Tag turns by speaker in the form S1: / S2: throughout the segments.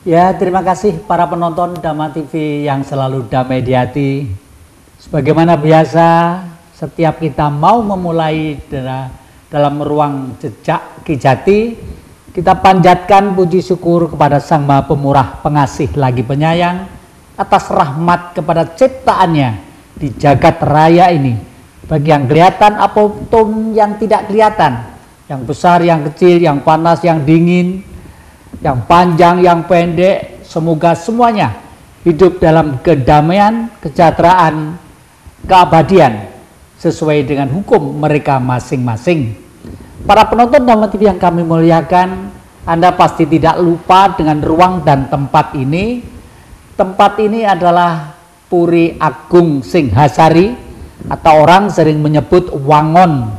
S1: Ya, terima kasih para penonton Dhamma TV yang selalu damai di hati. Sebagaimana biasa, setiap kita mau memulai dalam ruang jejak Ki Jati, kita panjatkan puji syukur kepada Sang Maha Pemurah, Pengasih lagi Penyayang atas rahmat kepada ciptaannya di jagat raya ini. Bagi yang kelihatan apapun yang tidak kelihatan, yang besar, yang kecil, yang panas, yang dingin, yang panjang, yang pendek, semoga semuanya hidup dalam kedamaian, kesejahteraan, keabadian sesuai dengan hukum mereka masing-masing. Para penonton Dhamma TV yang kami muliakan, Anda pasti tidak lupa dengan ruang dan tempat ini. Tempat ini adalah Puri Agung Singhasari, atau orang sering menyebut Wangon,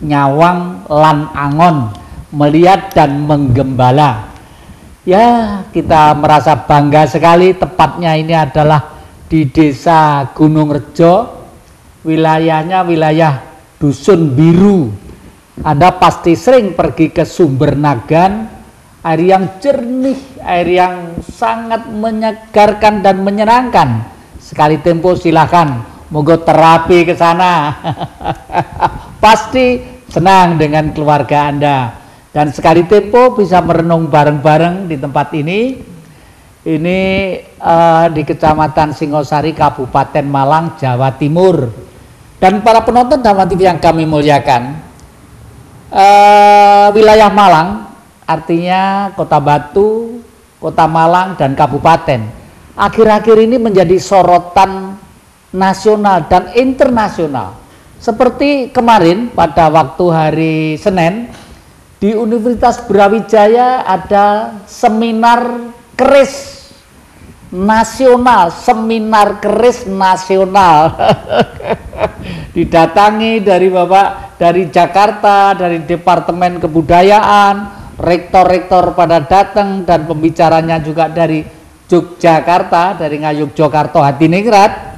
S1: Nyawang, lan Angon, melihat dan menggembala. Ya, kita merasa bangga sekali. Tepatnya ini adalah di Desa Gunung Rejo, wilayahnya wilayah Dusun Biru. Anda pasti sering pergi ke Sumber Nagan, air yang jernih, air yang sangat menyegarkan dan menyenangkan. Sekali tempo silahkan, moga terapi ke sana. Pasti senang dengan keluarga Anda. Dan sekali tempo bisa merenung bareng-bareng di tempat ini. Ini di Kecamatan Singosari, Kabupaten Malang, Jawa Timur. Dan para penonton Dhamma TV yang kami muliakan, wilayah Malang artinya Kota Batu, Kota Malang, dan Kabupaten, akhir-akhir ini menjadi sorotan nasional dan internasional. Seperti kemarin pada waktu hari Senin, di Universitas Brawijaya ada seminar keris nasional, didatangi dari Bapak dari Jakarta, dari Departemen Kebudayaan, rektor-rektor pada datang, dan pembicaranya juga dari Yogyakarta, dari Ngayogyakarta Hadiningrat.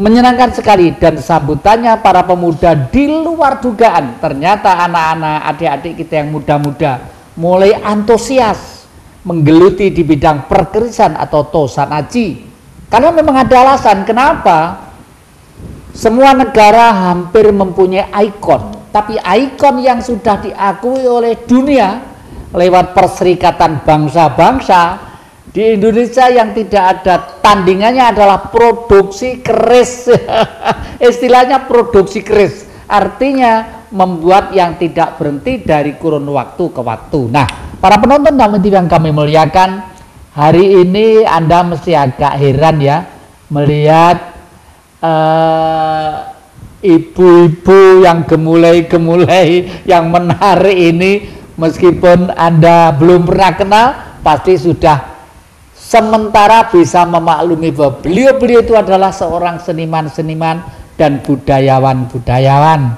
S1: Menyenangkan sekali, dan sambutannya para pemuda di luar dugaan. Ternyata anak-anak, adik-adik kita yang muda-muda mulai antusias menggeluti di bidang perkerisan atau tosanaji. Karena memang ada alasan kenapa. Semua negara hampir mempunyai ikon, tapi ikon yang sudah diakui oleh dunia lewat Perserikatan Bangsa-Bangsa, di Indonesia yang tidak ada tandingannya adalah produksi keris. Istilahnya produksi keris, artinya membuat yang tidak berhenti dari kurun waktu ke waktu. Nah, para penonton Dhamma TV yang kami muliakan, hari ini Anda mesti agak heran ya melihat ibu-ibu yang gemulai-gemulai, yang menarik ini. Meskipun Anda belum pernah kenal, pasti sudah sementara bisa memaklumi bahwa beliau-beliau itu adalah seorang seniman-seniman dan budayawan-budayawan.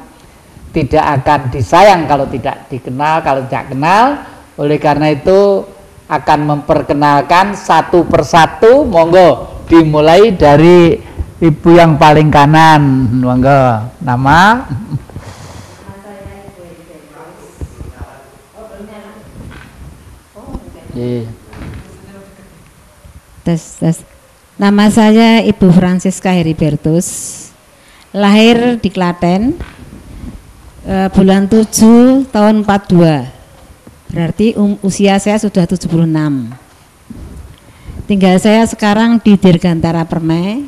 S1: Tidak akan disayang kalau tidak dikenal, kalau tidak kenal. Oleh karena itu akan memperkenalkan satu persatu. Monggo dimulai dari ibu yang paling kanan. Monggo, nama?
S2: Tes. Nama saya Ibu Francisca Heribertus, lahir di Klaten, bulan 7 tahun 42, berarti usia saya sudah 76. Tinggal saya sekarang di Dirgantara Permai,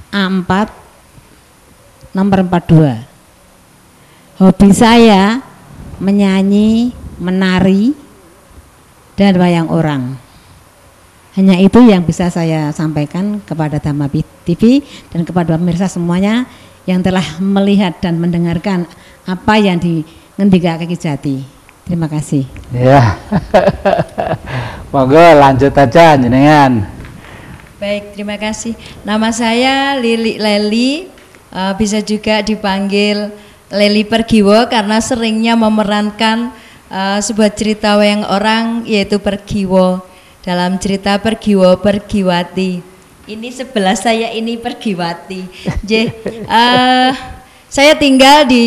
S2: A4, nomor 42. Hobi saya menyanyi, menari, dan wayang orang. Hanya itu yang bisa saya sampaikan kepada Dhamma TV dan kepada pemirsa semuanya yang telah melihat dan mendengarkan apa yang ngendika Ki Jati. Terima kasih.
S1: Ya, monggo lanjut aja jenengan.
S3: Baik, terima kasih. Nama saya Lili Leli, bisa juga dipanggil Leli Pergiwo karena seringnya memerankan sebuah cerita wayang orang, yaitu Pergiwo. Dalam cerita Pergiwo Pergiwati, ini sebelah saya ini Pergiwati. Saya tinggal di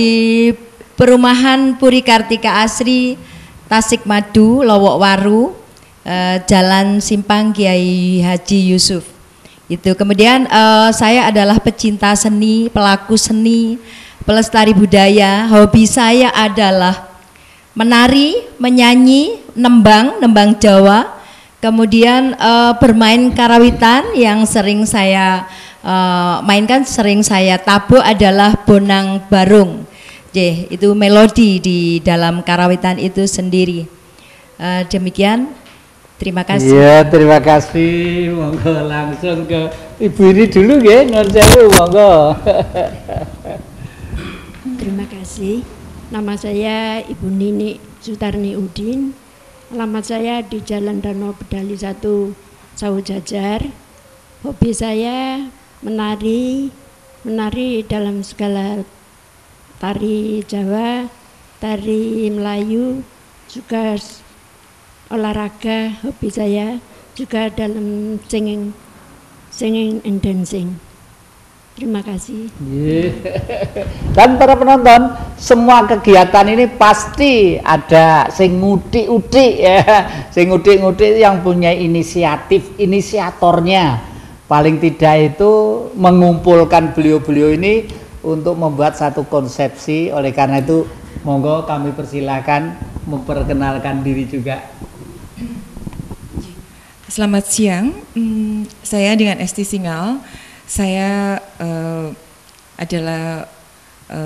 S3: perumahan Puri Kartika Asri, Tasikmadu, Lowokwaru. Jalan Simpang Kiai Haji Yusuf. Itu kemudian saya adalah pecinta seni, pelaku seni, pelestari budaya. Hobi saya adalah menari, menyanyi, nembang Jawa. Kemudian bermain karawitan yang sering saya mainkan, sering saya tabuh adalah bonang barung. Itu melodi di dalam karawitan itu sendiri. Demikian, terima kasih.
S1: Iya, terima kasih. Monggo langsung ke Ibu ini dulu nggih, Nur Sewu, monggo.
S4: Terima kasih. Nama saya Ibu Nini Sutarni Udin. Alamat saya di Jalan Danau Bedali 1, Sawu Jajar. Hobi saya menari dalam segala tari Jawa, tari Melayu, juga olahraga. Hobi saya juga dalam singing and dancing. Terima kasih.
S1: Dan para penonton, semua kegiatan ini pasti ada sing ngudik-udik ya, sing ngudik-ngudik yang punya inisiatornya. Paling tidak itu mengumpulkan beliau-beliau ini untuk membuat satu konsepsi. Oleh karena itu, monggo kami persilakan memperkenalkan diri juga.
S5: Selamat siang, saya dengan Esti Singal. Saya adalah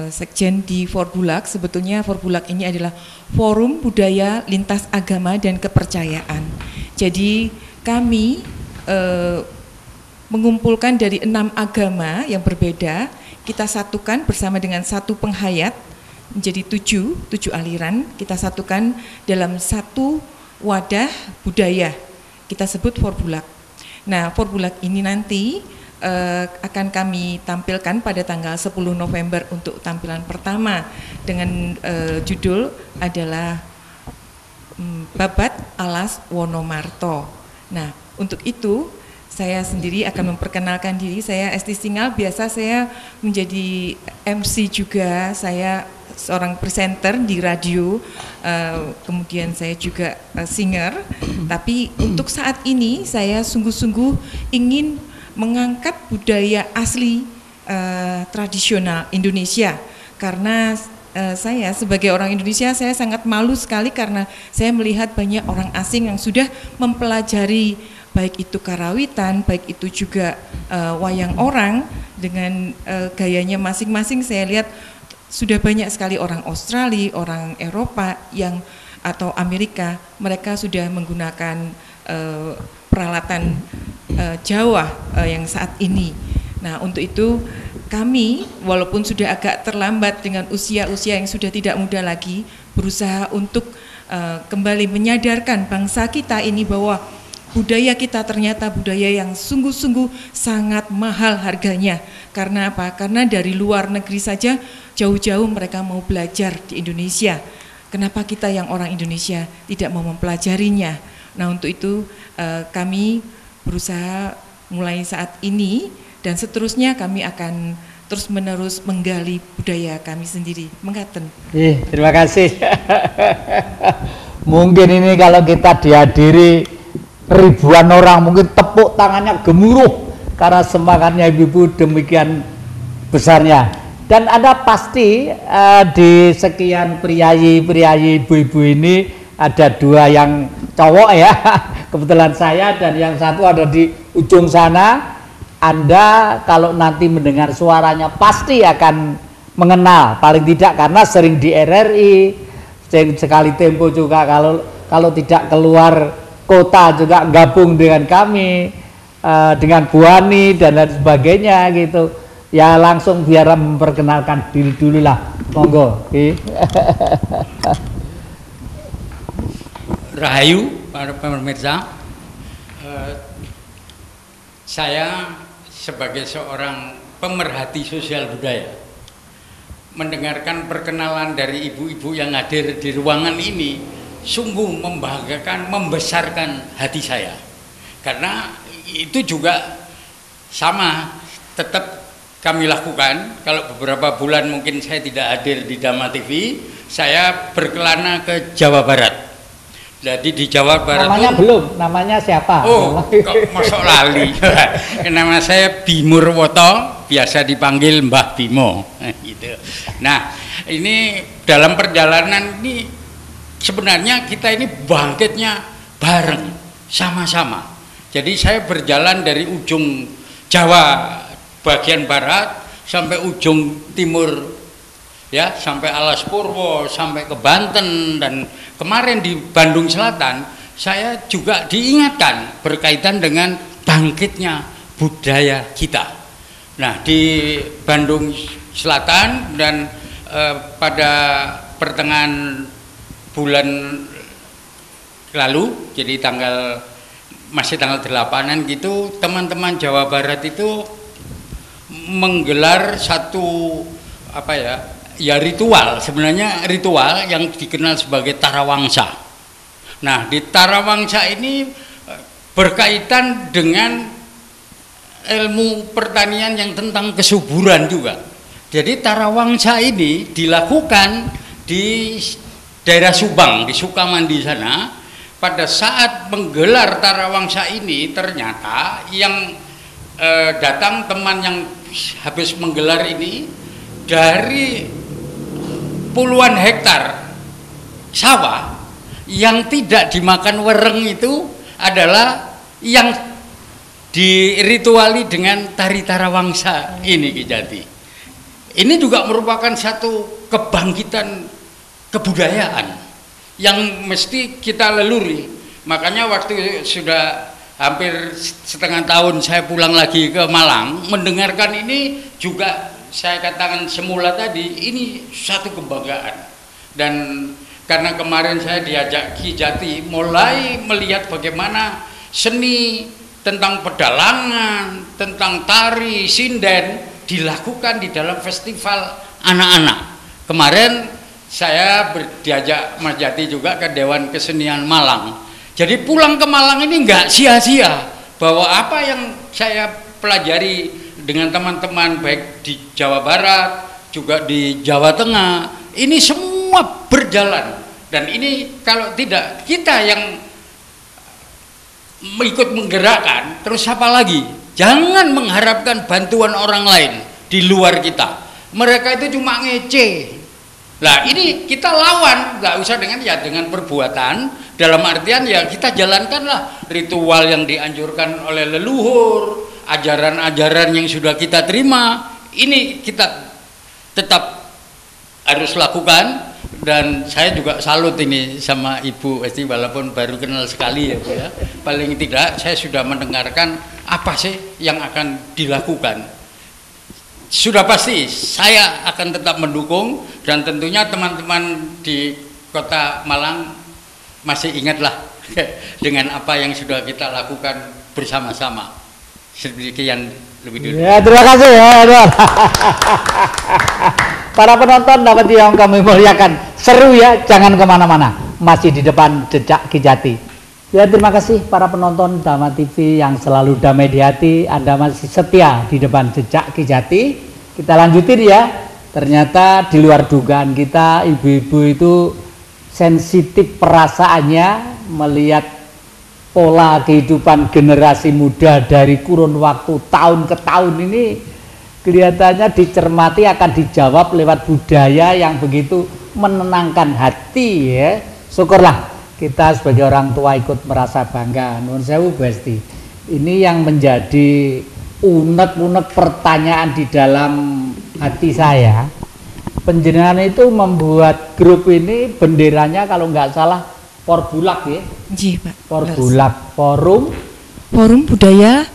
S5: sekjen di Forbulak. Sebetulnya Forbulak ini adalah Forum Budaya Lintas Agama dan Kepercayaan. Jadi kami mengumpulkan dari 6 agama yang berbeda, kita satukan bersama dengan satu penghayat menjadi 7 aliran, kita satukan dalam satu wadah budaya, kita sebut Forbulak. Nah, Forbulak ini nanti akan kami tampilkan pada tanggal 10 November untuk tampilan pertama dengan judul adalah Babat Alas Wonomarto. Nah, untuk itu saya sendiri akan memperkenalkan diri. Saya Esti Singal, biasa saya menjadi MC juga, saya seorang presenter di radio, kemudian saya juga singer. Tapi untuk saat ini saya sungguh-sungguh ingin mengangkat budaya asli tradisional Indonesia, karena saya sebagai orang Indonesia, saya sangat malu sekali karena saya melihat banyak orang asing yang sudah mempelajari baik itu karawitan, baik itu juga wayang orang dengan gayanya masing-masing. Saya lihat sudah banyak sekali orang Australia, orang Eropa yang atau Amerika, mereka sudah menggunakan peralatan Jawa yang saat ini. Nah, untuk itu kami walaupun sudah agak terlambat dengan usia-usia yang sudah tidak muda lagi, berusaha untuk kembali menyadarkan bangsa kita ini bahwa budaya kita ternyata budaya yang sungguh-sungguh sangat mahal harganya. Karena apa? Karena dari luar negeri saja jauh-jauh mereka mau belajar di Indonesia. Kenapa kita yang orang Indonesia tidak mau mempelajarinya? Nah, untuk itu kami berusaha mulai saat ini dan seterusnya kami akan terus-menerus menggali budaya kami sendiri. Mengkaten.
S1: Terima kasih. Mungkin ini kalau kita dihadiri ribuan orang, mungkin tepuk tangannya gemuruh karena semangatnya ibu-ibu demikian besarnya. Dan ada pasti di sekian priayi ibu-ibu ini ada 2 yang cowok ya, kebetulan saya, dan yang satu ada di ujung sana. Anda kalau nanti mendengar suaranya pasti akan mengenal, paling tidak karena sering di RRI, sering sekali tempo juga kalau tidak keluar kota juga gabung dengan kami, dengan Bu Ani dan lain sebagainya gitu. Ya langsung biar memperkenalkan diri dulu lah, monggo.
S6: Rahayu para pemirsa, saya sebagai seorang pemerhati sosial budaya mendengarkan perkenalan dari ibu-ibu yang hadir di ruangan ini sungguh membahagiakan, membesarkan hati saya, karena itu juga sama tetap kami lakukan. Kalau beberapa bulan mungkin saya tidak hadir di Dama TV, saya berkelana ke Jawa Barat Jadi di Jawa Barat
S1: namanya belum, namanya siapa?
S6: Oh, kok masuk lali. Nama saya Bimurwoto, biasa dipanggil Mbah Bimo gitu. Nah, ini dalam perjalanan ini sebenarnya kita ini bangkitnya bareng, sama-sama. Jadi saya berjalan dari ujung Jawa bagian barat sampai ujung timur, ya, sampai Alas Purwo, sampai ke Banten, dan kemarin di Bandung Selatan saya juga diingatkan berkaitan dengan bangkitnya budaya kita. Nah, di Bandung Selatan dan pada pertengahan bulan lalu, jadi masih tanggal 8-an gitu, teman-teman Jawa Barat itu menggelar satu ritual, sebenarnya ritual yang dikenal sebagai Tarawangsa. Nah, di Tarawangsa ini berkaitan dengan ilmu pertanian yang tentang kesuburan juga. Jadi Tarawangsa ini dilakukan di daerah Subang, di Sukamandi sana. Pada saat menggelar Tarawangsa ini ternyata yang datang teman yang habis menggelar ini dari puluhan hektar sawah yang tidak dimakan wereng itu adalah yang dirituali dengan tari Tarawangsa ini, Ki Jati. Ini juga merupakan satu kebangkitan kebudayaan yang mesti kita leluri. Makanya waktu sudah hampir setengah tahun saya pulang lagi ke Malang, mendengarkan ini juga saya katakan semula tadi, ini satu kebanggaan. Dan karena kemarin saya diajak Ki Jati mulai melihat bagaimana seni tentang pedalangan, tentang tari, sinden dilakukan di dalam festival anak-anak. Kemarin saya diajak Mas Jati juga ke Dewan Kesenian Malang. Jadi pulang ke Malang ini nggak sia-sia, bahwa apa yang saya pelajari dengan teman-teman baik di Jawa Barat juga di Jawa Tengah ini semua berjalan. Dan ini kalau tidak kita yang ikut menggerakkan, terus siapa lagi? Jangan mengharapkan bantuan orang lain di luar kita. Mereka itu cuma ngece. Nah, ini kita lawan, nggak usah dengan perbuatan, dalam artian ya kita jalankanlah ritual yang dianjurkan oleh leluhur, ajaran-ajaran yang sudah kita terima, ini kita tetap harus lakukan. Dan saya juga salut ini sama Ibu Esti, walaupun baru kenal sekali ya Bu ya. Paling tidak saya sudah mendengarkan apa sih yang akan dilakukan. Sudah pasti saya akan tetap mendukung, dan tentunya teman-teman di Kota Malang masih ingatlah dengan apa yang sudah kita lakukan bersama-sama. Sekian lebih dulu. Ya,
S1: terima kasih ya. Para penonton dapat yang kami muliakan, seru ya, jangan kemana-mana, masih di depan Jejak Ki Jati. Ya, terima kasih para penonton Dhamma TV yang selalu damai di hati. Anda masih setia di depan Jejak Ki Jati. Kita lanjutin ya. Ternyata di luar dugaan kita, ibu-ibu itu sensitif perasaannya melihat pola kehidupan generasi muda dari kurun waktu tahun ke tahun ini. Kelihatannya dicermati akan dijawab lewat budaya yang begitu menenangkan hati ya. Syukurlah kita sebagai orang tua ikut merasa bangga. Nuwun sewu Bu Esti. Ini yang menjadi unek-unek pertanyaan di dalam hati saya. Penjenengan itu membuat grup ini benderanya kalau nggak salah Porbulak ya.
S5: Nggih, Pak.
S1: Porbulak,
S5: Forum Budaya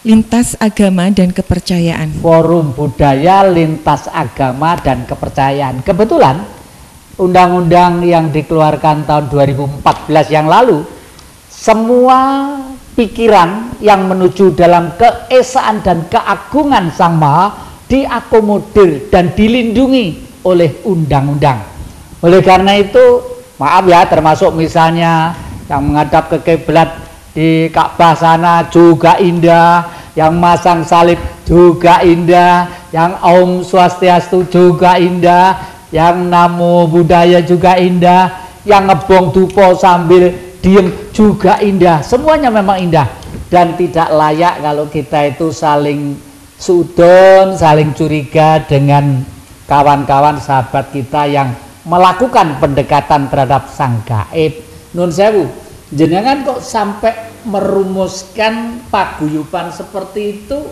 S5: Lintas Agama dan Kepercayaan.
S1: Forum Budaya Lintas Agama dan Kepercayaan. Kebetulan undang-undang yang dikeluarkan tahun 2014 yang lalu, semua pikiran yang menuju dalam keesaan dan keagungan Sang Maha diakomodir dan dilindungi oleh undang-undang. Oleh karena itu, maaf ya, termasuk misalnya yang menghadap ke kiblat di Ka'bah sana juga indah, yang masang salib juga indah, yang Om Swastiastu juga indah, yang Namo Buddhaya juga indah, yang ngebong dupo sambil diem juga indah, semuanya memang indah. Dan tidak layak kalau kita itu saling sudon, saling curiga dengan kawan-kawan sahabat kita yang melakukan pendekatan terhadap sang gaib. Nun sewu, jenengan kok sampai merumuskan paguyuban seperti itu,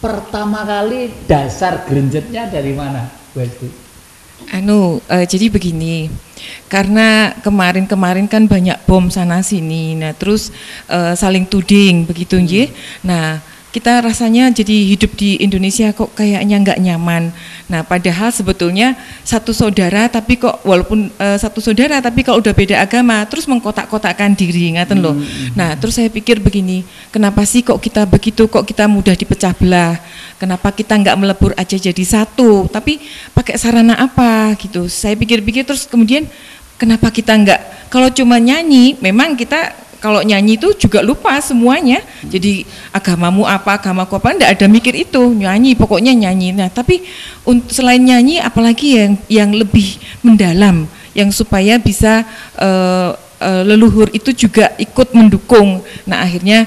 S1: pertama kali dasar gerenjetnya dari mana, Bu Esti?
S5: Jadi begini, karena kemarin kan banyak bom sana sini, nah terus saling tuding begitu nggih. Nah, kita rasanya jadi hidup di Indonesia kok kayaknya nggak nyaman. Nah, padahal sebetulnya satu saudara tapi kok walaupun satu saudara tapi kalau udah beda agama terus mengkotak-kotakkan diri, ngaten loh. Nah, terus saya pikir begini, kenapa sih kok kita begitu, kok kita mudah dipecah belah? Kenapa kita nggak melebur aja jadi satu? Tapi pakai sarana apa gitu? Saya pikir-pikir terus kemudian kenapa kita nggak, kalau cuma nyanyi, memang kita kalau nyanyi itu juga lupa semuanya. Jadi agamamu apa, agamaku apa, enggak ada mikir itu, nyanyi, pokoknya nyanyi. Nah, tapi selain nyanyi apalagi yang lebih mendalam, yang supaya bisa leluhur itu juga ikut mendukung. Nah, akhirnya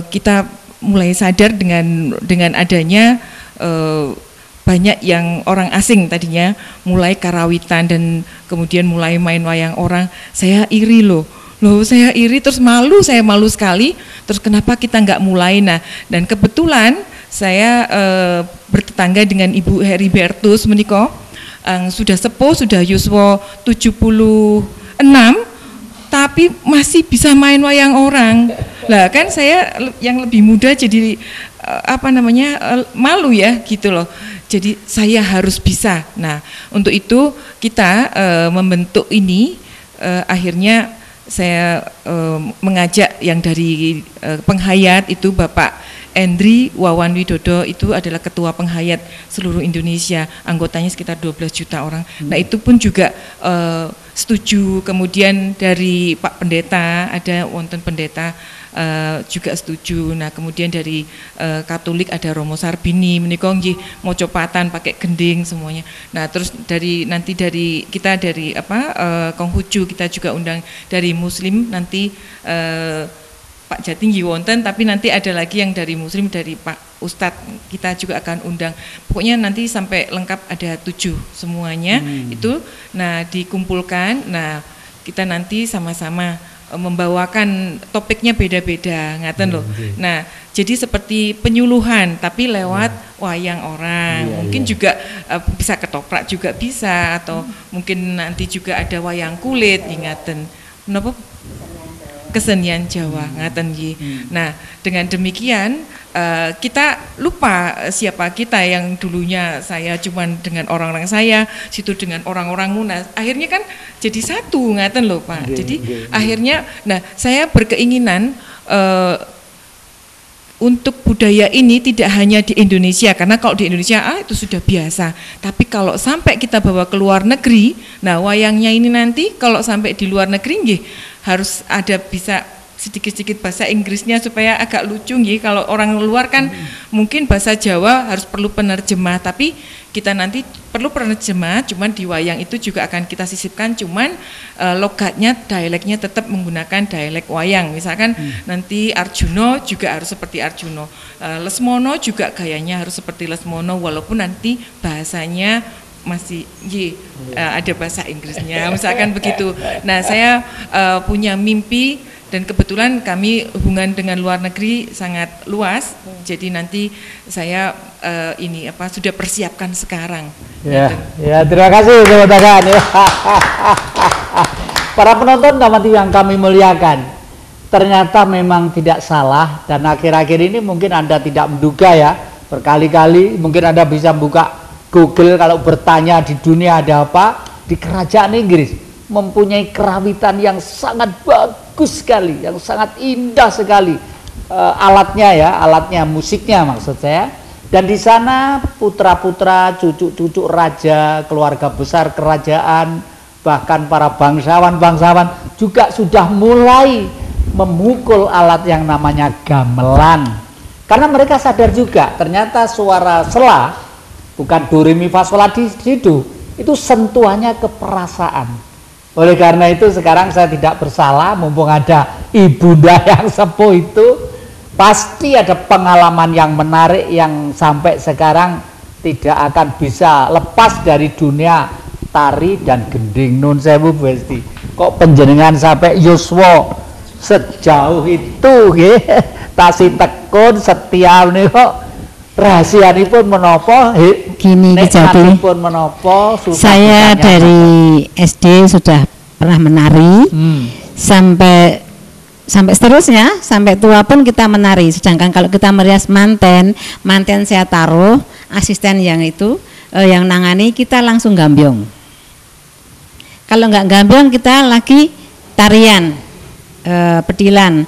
S5: kita mulai sadar dengan adanya banyak yang orang asing tadinya mulai karawitan dan kemudian mulai main wayang orang. Saya iri loh, saya iri, terus saya malu sekali, terus kenapa kita nggak mulai. Nah, dan kebetulan saya bertetangga dengan Ibu Heribertus meniko, sudah sepuh, sudah yuswa 76, tapi masih bisa main wayang orang. Lah kan saya yang lebih muda jadi malu ya gitu loh. Jadi saya harus bisa. Nah, untuk itu kita membentuk ini, akhirnya saya mengajak yang dari penghayat itu Bapak Endri Wawan Widodo, itu adalah ketua penghayat seluruh Indonesia, anggotanya sekitar 12 juta orang. Nah, itu pun juga setuju. Kemudian dari Pak Pendeta, ada wonten pendeta juga setuju. Nah, kemudian dari Katolik ada Romo Sarbini menika nggih maca patan pakai gending semuanya. Nah, terus dari kita dari Konghucu kita juga undang, dari Muslim nanti Pak Jatinggi wonten, tapi nanti ada lagi yang dari Muslim, dari Pak Ustadz kita juga akan undang. Pokoknya nanti sampai lengkap ada 7 semuanya itu. Nah, dikumpulkan. Nah, kita nanti sama-sama membawakan topiknya beda-beda, ngaten loh. Nah, jadi seperti penyuluhan tapi lewat wayang orang. Mungkin juga bisa ketoprak juga bisa, atau mungkin nanti juga ada wayang kulit, ngaten. Menapa? Kesenian Jawa, ngaten nggih. Nah, dengan demikian kita lupa siapa kita, yang dulunya saya cuman dengan orang-orang saya, situ dengan orang-orangmu. Nah, akhirnya kan jadi satu, ngaten loh Pak. Jadi akhirnya, nah saya berkeinginan untuk budaya ini tidak hanya di Indonesia, karena kalau di Indonesia itu sudah biasa. Tapi kalau sampai kita bawa ke luar negeri, nah wayangnya ini nanti kalau sampai di luar negeri nggih harus ada bisa sedikit-sedikit bahasa Inggrisnya supaya agak lucu nggih. Kalau orang luar kan mungkin bahasa Jawa harus perlu penerjemah, tapi kita nanti perlu penerjemah, cuman di wayang itu juga akan kita sisipkan, cuman logatnya, dialeknya tetap menggunakan dialek wayang. Misalkan nanti Arjuno juga harus seperti Arjuno, Lesmono juga gayanya harus seperti Lesmono, walaupun nanti bahasanya masih ada bahasa Inggrisnya, misalkan begitu. Nah, saya punya mimpi, dan kebetulan kami hubungan dengan luar negeri sangat luas, jadi nanti saya sudah persiapkan sekarang.
S1: Ya, terima kasih teman-teman. Para penonton yang kami muliakan, ternyata memang tidak salah, dan akhir-akhir ini mungkin Anda tidak menduga ya, berkali-kali mungkin Anda bisa buka Google kalau bertanya di dunia ada apa, di kerajaan Inggris mempunyai kerawitan yang sangat bagus sekali, yang sangat indah sekali, alatnya musiknya maksud saya. Dan di sana putra-putra, cucu-cucu raja, keluarga besar kerajaan, bahkan para bangsawan juga sudah mulai memukul alat yang namanya gamelan, karena mereka sadar juga ternyata suara sela, bukan do re mi fa sol la si do, itu sentuhannya ke perasaan. Oleh karena itu sekarang saya tidak bersalah, mumpung ada ibunda yang sepuh itu, pasti ada pengalaman yang menarik yang sampai sekarang tidak akan bisa lepas dari dunia tari dan gending. Nun sewu Besti, kok penjenengan sampai yuswa sejauh itu nggih, tasih tekun setia nih kok rahasianipun menapa?
S2: Gini Ki Jati,
S1: menapa?
S2: saya dari SD sudah pernah menari sampai seterusnya, sampai tua pun kita menari. Sedangkan kalau kita merias manten saya taruh asisten yang itu yang nangani, kita langsung gambyong. Kalau nggak gambyong kita lagi tarian pedilan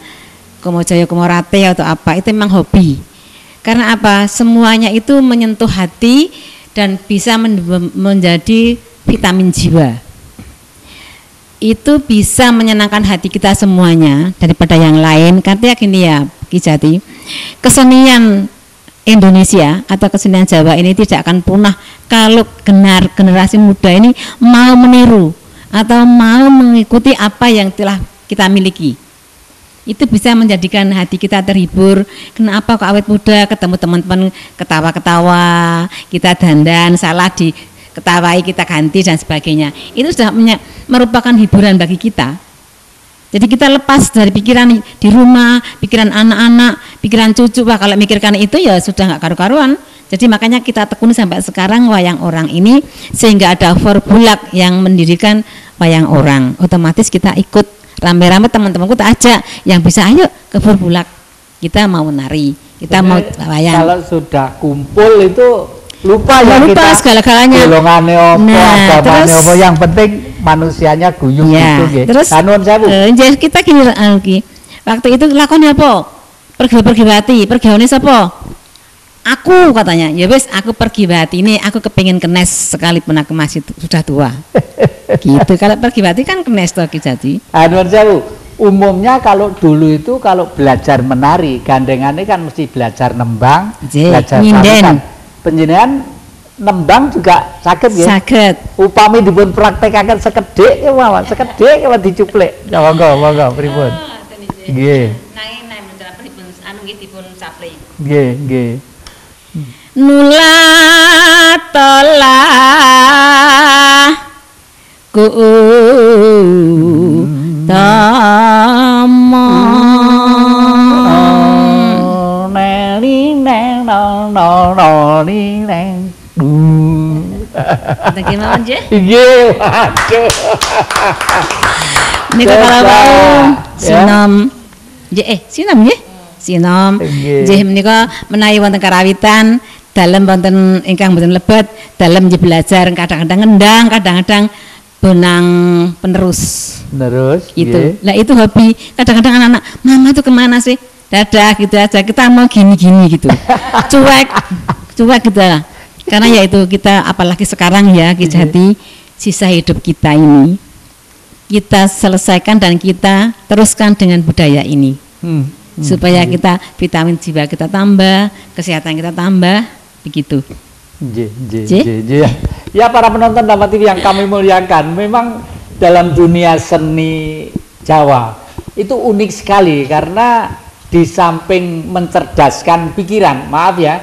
S2: Komojaya Komorate atau apa, itu memang hobi. Karena apa? Semuanya itu menyentuh hati dan bisa menjadi vitamin jiwa. Itu bisa menyenangkan hati kita semuanya daripada yang lain. Karena gini ya Ki Jati, kesenian Indonesia atau kesenian Jawa ini tidak akan punah kalau generasi muda ini mau meniru atau mau mengikuti apa yang telah kita miliki. Itu bisa menjadikan hati kita terhibur. Kenapa kok awet muda, ketemu teman-teman ketawa-ketawa, kita dandan, salah diketawai kita ganti dan sebagainya. Itu sudah merupakan hiburan bagi kita. Jadi kita lepas dari pikiran di rumah, pikiran anak-anak, pikiran cucu. Wah, kalau mikirkan itu ya sudah nggak karu-karuan. Jadi makanya kita tekuni sampai sekarang wayang orang ini, sehingga ada Forbulak yang mendirikan wayang orang. Otomatis kita ikut rame-rame, teman-temanku tak ajak yang bisa, ayo ke Forbulak, kita mau menari, kita mau wayang.
S1: Kalau sudah kumpul itu lupa ya
S2: lupa
S1: kita
S2: segala-galanya,
S1: golongannya opo, agamanya opo, yang penting manusianya guyup
S2: ya,
S1: gitu.
S2: Terus kita gini, waktu itu lakonnya apa? Pergi wati sapa? Aku, katanya, ya wis aku pergi wati ini, aku kepingin kenes sekalipun aku masih sudah tua. Gitu, kalau pergi wati kan kenes toh Ki Jati.
S1: Nuwun sewu. Umumnya kalau dulu itu kalau belajar menari, gandengannya kan mesti belajar nembang, belajar sarukan. Penjenengan nembang juga saged ya?
S2: Saged.
S1: Upami dipun praktekaken sekedhik mawon, sekedhik mawon dicuplik. Ya monggo pripun? Nggih.
S2: Nanging nek dipun anu nggih dipun caplik.
S1: Nggih.
S2: Nulatola ku tamo
S1: neli neng no ni neng
S2: gimana nggih?
S1: Nggih, waduh.
S2: Niku kalau wau sinom nggih? Sinom nggih menika menawi wonten karawitan dalem wonten ingkang mboten lebet, dalem nggih belajar kadang-kadang ngendang, kadang-kadang benang penerus gitu. Nah itu hobi. Kadang-kadang anak-anak, mama tuh kemana sih? Dadah gitu aja, kita mau gini-gini gitu. cuek gitu lah. Karena ya itu kita, apalagi sekarang ya Ki Jati, sisa hidup kita ini kita selesaikan dan kita teruskan dengan budaya ini. Supaya kita vitamin jiwa kita tambah, kesehatan kita tambah, begitu.
S1: Ya para penonton Dhamma TV yang kami muliakan, memang dalam dunia seni Jawa itu unik sekali karena di samping mencerdaskan pikiran, maaf ya,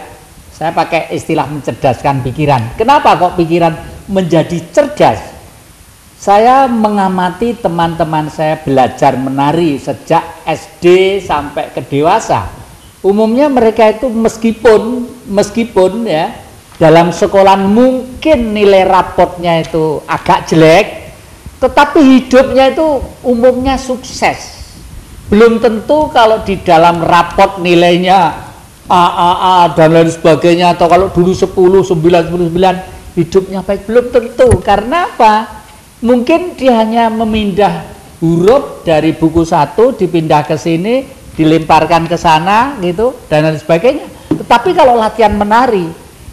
S1: saya pakai istilah mencerdaskan pikiran. Kenapa kok pikiran menjadi cerdas? Saya mengamati teman-teman saya belajar menari sejak SD sampai ke dewasa. Umumnya mereka itu meskipun ya dalam sekolah mungkin nilai rapotnya itu agak jelek, tetapi hidupnya itu umumnya sukses. Belum tentu kalau di dalam rapot nilainya A dan lain sebagainya, atau kalau dulu 10, 9, 10, 9 hidupnya baik, belum tentu. Karena apa? Mungkin dia hanya memindah huruf dari buku satu dipindah ke sini, dilemparkan ke sana gitu dan lain sebagainya. Tetapi kalau latihan menari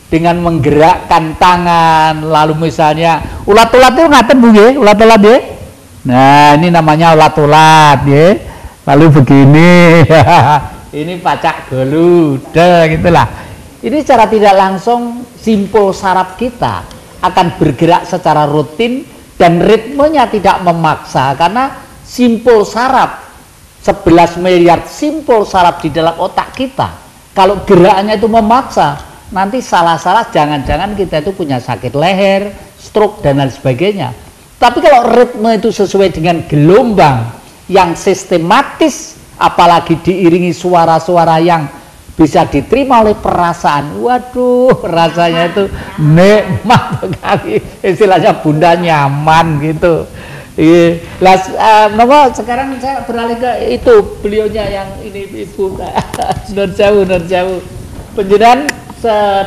S1: dengan menggerakkan tangan, lalu misalnya ulat-ulat itu ngaten Bu nggih, ulat-ulat nggih. Nah, ini namanya ulat-ulat nggih. Lalu begini. Ini pacak galuda gitulah. Ini secara tidak langsung simpul saraf kita akan bergerak secara rutin dan ritmenya tidak memaksa karena simpul saraf 11 miliar simpul saraf di dalam otak kita. Kalau gerakannya itu memaksa, nanti salah-salah jangan-jangan kita itu punya sakit leher, stroke dan lain sebagainya. Tapi kalau ritme itu sesuai dengan gelombang yang sistematis, apalagi diiringi suara-suara yang bisa diterima oleh perasaan, waduh rasanya itu nikmat sekali, istilahnya bunda nyaman gitu. Sekarang saya beralih ke itu beliaunya yang ini ibu Nur Jawu. Penjenengan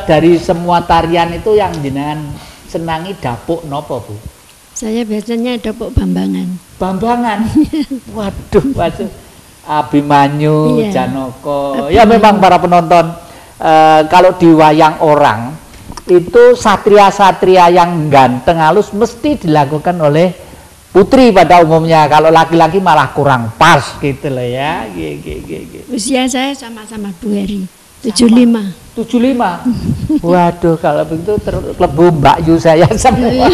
S1: dari semua tarian itu yang jenengan senangi dapuk nopo Bu?
S4: Saya biasanya dapuk Bambangan.
S1: Bambangan. Waduh. Abimanyu,
S4: Iya.
S1: Janoko. Ya memang para penonton kalau di wayang orang itu satria-satria yang ganteng halus mesti dilakukan oleh putri pada umumnya. Kalau laki-laki malah kurang pas gitu loh ya.
S4: Usia saya sama-sama Bu Heri, 75.
S1: 75. Waduh kalau begitu lebu Mbak Yu saya semua.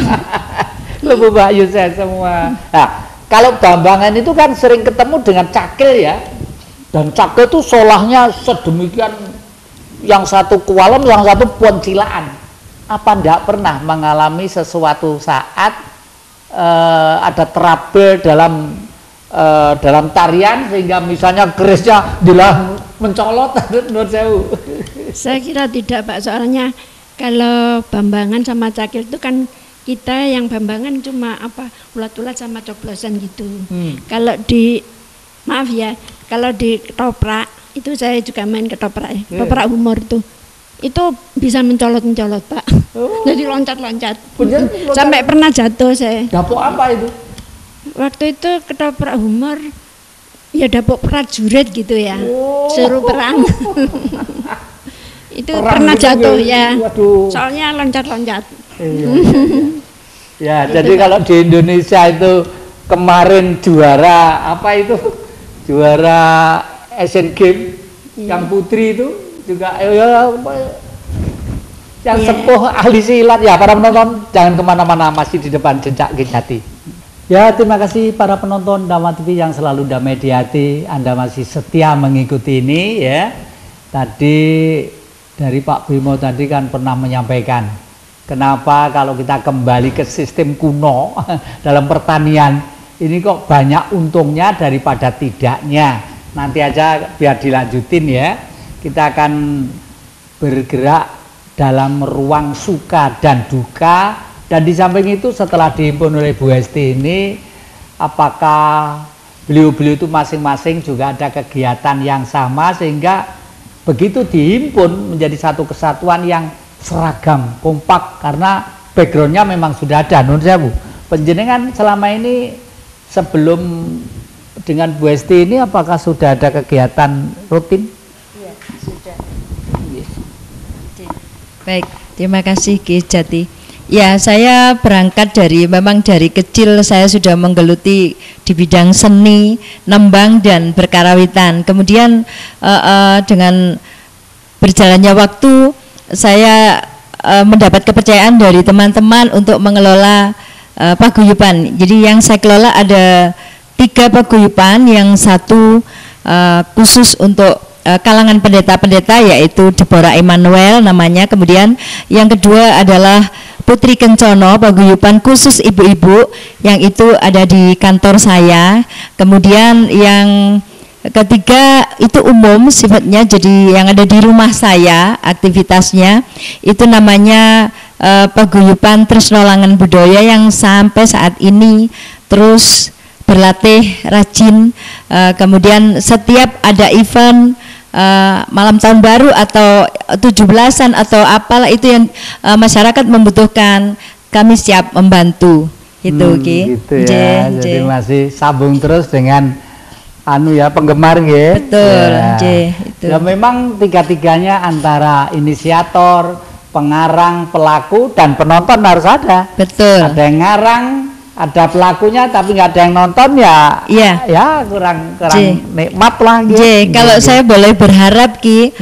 S1: Lebu Mbak Yu saya semua. Nah, kalau Bambangan itu kan sering ketemu dengan cakil ya, dan cakil itu solahnya sedemikian, yang satu kualem, yang satu poncilaan. Apa ndak pernah mengalami sesuatu saat ada trouble dalam tarian sehingga misalnya kerisnya dilah mencolot? Menurut
S4: Saya kira tidak Pak, soalnya kalau Bambangan sama cakil itu kan kita yang Bambangan cuma ulat-ulat sama coblosan gitu. Kalau maaf ya, kalau di ketoprak itu saya juga main ketoprak ya. Ketoprak humor itu bisa mencolot Pak. Jadi loncat-loncat. Sampai pernah jatuh saya.
S1: Dapuk apa itu?
S4: Waktu itu ketoprak humor ya dapuk prajurit gitu ya. Suruh perang. Itu
S1: Perang
S4: pernah
S1: gitu
S4: jatuh
S1: ya.
S4: ya.
S1: Waduh.
S4: Soalnya loncat-loncat.
S1: Ya, jadi kalau di Indonesia itu kemarin juara apa itu? Juara Asian Games yang putri itu juga yang sepuh ahli silat ya. Para penonton jangan kemana-mana, masih di depan Jejak Kejati. Ya, terima kasih para penonton Dhamma TV yang selalu damai di hati. Anda masih setia mengikuti ini ya. Tadi dari Pak Bimo tadi kan pernah menyampaikan kenapa kalau kita kembali ke sistem kuno dalam pertanian ini kok banyak untungnya daripada tidaknya. Nanti aja biar dilanjutin ya. Kita akan bergerak dalam ruang suka dan duka. Dan di samping itu setelah dihimpun oleh Bu Hesti ini, apakah beliau-beliau itu masing-masing juga ada kegiatan yang sama sehingga begitu dihimpun menjadi satu kesatuan yang seragam, kompak, karena backgroundnya memang sudah ada. Nun sewu, penjenengan selama ini sebelum dengan Bu Hesti ini apakah sudah ada kegiatan rutin?
S3: Iya, sudah. Baik, terima kasih Ki Jati. Ya, saya berangkat memang dari kecil saya sudah menggeluti di bidang seni, nembang dan berkarawitan. Kemudian dengan berjalannya waktu saya mendapat kepercayaan dari teman-teman untuk mengelola paguyuban. Jadi yang saya kelola ada 3 paguyuban, yang satu khusus untuk kalangan pendeta-pendeta yaitu Deborah Emmanuel namanya. Kemudian yang kedua adalah Putri Kencono, paguyuban khusus ibu-ibu, yang itu ada di kantor saya. Kemudian yang ketiga itu umum sifatnya, jadi yang ada di rumah saya aktivitasnya itu namanya paguyuban Tresno Langen Budaya, yang sampai saat ini terus berlatih rajin. Kemudian setiap ada event malam tahun baru atau 17-an atau apalah itu yang masyarakat membutuhkan, kami siap membantu gitu.
S1: Gitu ya. Jadi masih sambung terus dengan penggemar ya.
S3: Betul
S1: ya.
S3: Itu.
S1: Ya memang tiga-tiganya antara inisiator, pengarang, pelaku dan penonton harus ada.
S3: Betul.
S1: Ada yang ngarang, ada pelakunya tapi nggak ada yang nonton ya,
S3: Iya.
S1: ya kurang
S3: J.
S1: nikmat lah.
S3: J, kalau saya boleh berharap Ki,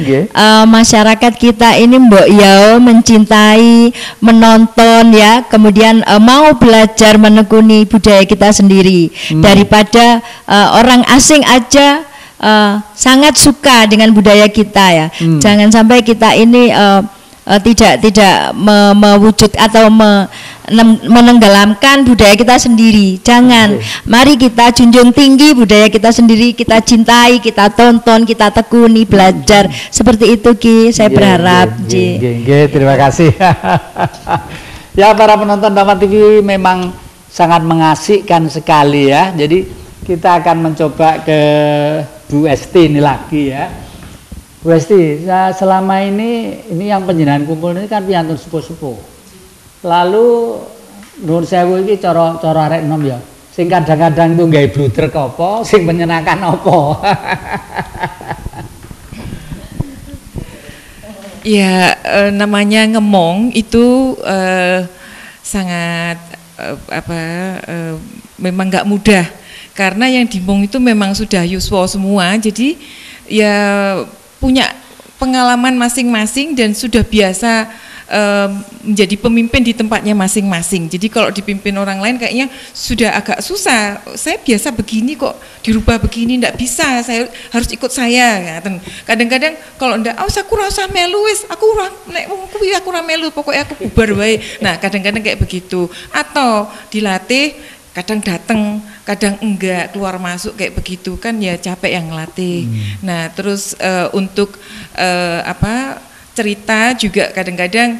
S3: masyarakat kita ini mbok ya mencintai, menonton ya, kemudian mau belajar menekuni budaya kita sendiri daripada orang asing aja sangat suka dengan budaya kita ya. Jangan sampai kita ini tidak mewujud atau menenggelamkan budaya kita sendiri. Jangan. Mari kita junjung tinggi budaya kita sendiri, kita cintai, kita tonton, kita tekuni, belajar. Seperti itu Ki, saya berharap.
S1: Terima kasih. Ya, para penonton Dhamma TV memang sangat mengasihkan sekali ya. Jadi kita akan mencoba ke Bu Esti ini lagi ya. Bu Esti, selama ini yang penjenengan kumpul ini kan piantun sepuh-sepuh. Lalu nuwun sewu iki cara arek enom ya. Sing kadang-kadang itu nggawe bludrek apa, sing menyenangkan apa.
S5: Ya, namanya ngemong itu sangat memang nggak mudah karena yang dimong itu memang sudah yuswa semua, jadi ya punya pengalaman masing-masing dan sudah biasa menjadi pemimpin di tempatnya masing-masing. Jadi kalau dipimpin orang lain kayaknya sudah agak susah. Saya biasa begini kok dirubah begini, ndak bisa. Saya harus ikut saya. Kadang-kadang kalau ndak, aku rasa melu wis, aku nek wong kuwi aku ora melu, pokoknya aku bubar wae. Nah, kadang-kadang kayak begitu. Atau dilatih kadang datang, kadang enggak, keluar masuk kayak begitu kan ya capek yang ngelatih. Nah, terus untuk cerita juga kadang-kadang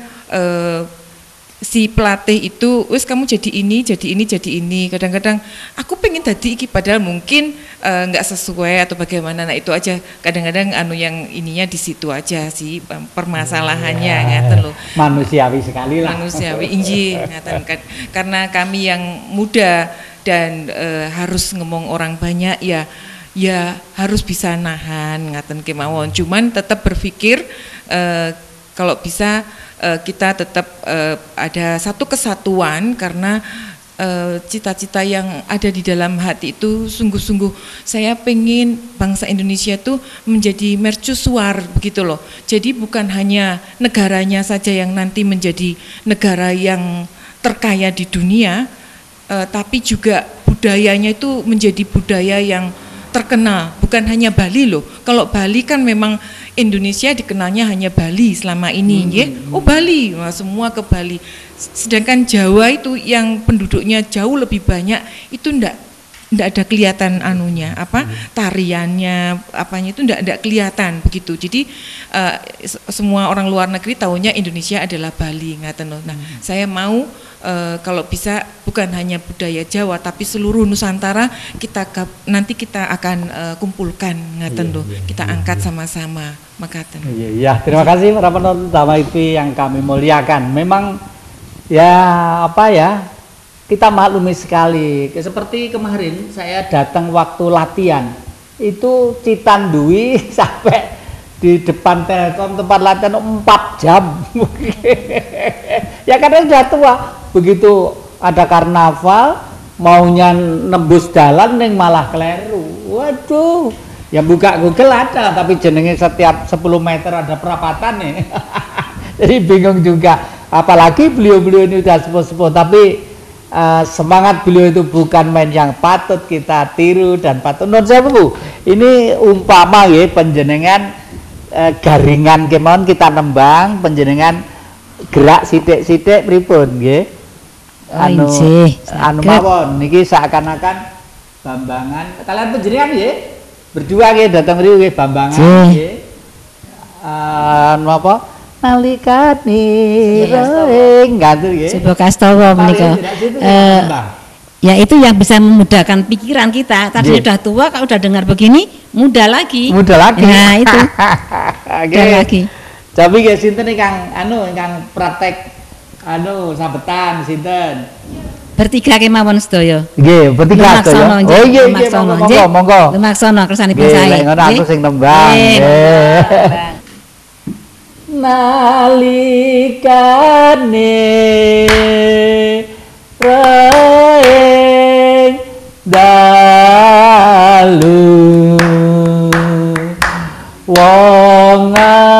S5: si pelatih itu wis kamu jadi ini, jadi ini, jadi ini. Kadang-kadang aku pengen tadi iki padahal mungkin nggak sesuai atau bagaimana. Nah, itu aja kadang-kadang yang ininya di situ aja sih permasalahannya ngaten loh.
S1: Manusiawi sekali lah.
S5: Manusiawi inji ngaten karena kami yang muda dan harus ngomong orang banyak ya harus bisa nahan ngaten kemawon. Cuman tetap berpikir kalau bisa kita tetap ada satu kesatuan karena cita-cita yang ada di dalam hati itu sungguh-sungguh saya pengen bangsa Indonesia itu menjadi mercusuar begitu loh. Jadi bukan hanya negaranya saja yang nanti menjadi negara yang terkaya di dunia, tapi juga budayanya itu menjadi budaya yang terkenal, bukan hanya Bali loh. Kalau Bali kan memang Indonesia dikenalnya hanya Bali selama ini, ya. Oh Bali, wah, semua ke Bali. Sedangkan Jawa itu yang penduduknya jauh lebih banyak, itu ndak ada kelihatan anunya, tariannya, apanya itu ndak kelihatan begitu. Jadi semua orang luar negeri tahunya Indonesia adalah Bali, ngaten loh. Nah, saya mau kalau bisa bukan hanya budaya Jawa tapi seluruh Nusantara nanti kita akan kumpulkan ngaten loh, kita angkat sama-sama makaten.
S1: Iya, terima kasih para penonton Dhamma TV yang kami muliakan. Memang kita maklumi sekali. Seperti kemarin saya datang waktu latihan itu Citandui sampai di depan Telkom tempat latihan 4 jam. Ya karena sudah tua. Begitu ada karnaval maunya nembus jalan neng malah keliru. Waduh, ya buka Google ada tapi jenenge setiap 10 meter ada perapatan nih. Jadi bingung juga. Apalagi beliau-beliau ini udah sepuh-sepuh, tapi semangat beliau itu bukan main yang patut kita tiru dan patut non sewu. Ini umpama ya panjenengan garingan kemauan kita nembang, panjenengan gerak sithik-sithik pripun nggih? Anu mawon niki seakan-akan Bambangan kalian panjenengan nggih berdua nggih datang mriku nggih Bambangan nggih. Nalikane ring ngatur nggih.
S2: Coba kastawa menika. Ya itu yang bisa memudahkan pikiran kita. Tadi sudah tua, kalau udah dengar begini, mudah lagi. Nah, itu. Mudah lagi.
S1: Tapi nggih sinten ingkang ingkang praktek sabetan sinten?
S2: Bertiga kemawon sedaya.
S1: Nggih, bertiga sedaya. Oh iya monggo.
S2: Lumaksono kersanipun sae.
S1: Nggih, ngono aku sing tembang. Nggih. Nalikane reing dalu wong agung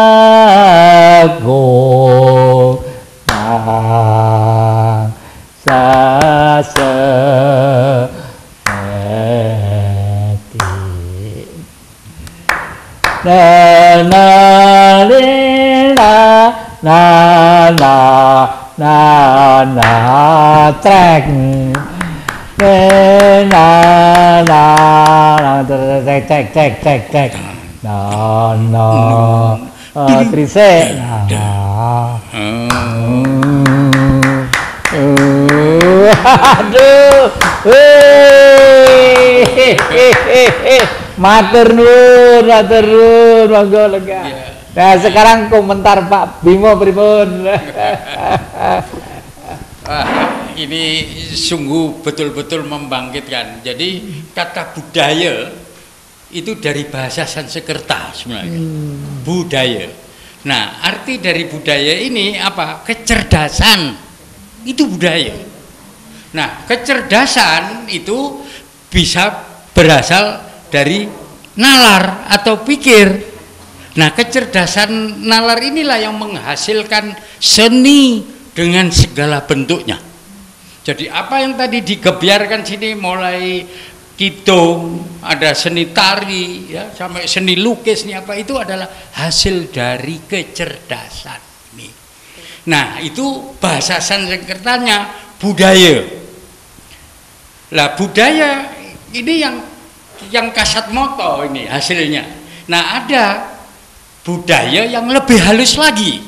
S1: trek trisek aduh matur nuwun monggo lega. Nah sekarang komentar Pak Bimo pripun?
S6: Ini sungguh betul-betul membangkitkan. Jadi kata budaya itu dari bahasa Sanskerta sebenarnya. Budaya. Nah, arti dari budaya ini apa? Kecerdasan. Itu budaya. Nah, kecerdasan itu bisa berasal dari nalar atau pikir. Nah, kecerdasan nalar inilah yang menghasilkan seni dengan segala bentuknya. Jadi apa yang tadi digebyarkan sini mulai kidung, ada seni tari, ya, sampai seni lukis nih apa itu adalah hasil dari kecerdasan nih. Nah, itu bahasa Sanskertanya budaya. Lah budaya ini yang kasat moto ini hasilnya. Nah, ada budaya yang lebih halus lagi.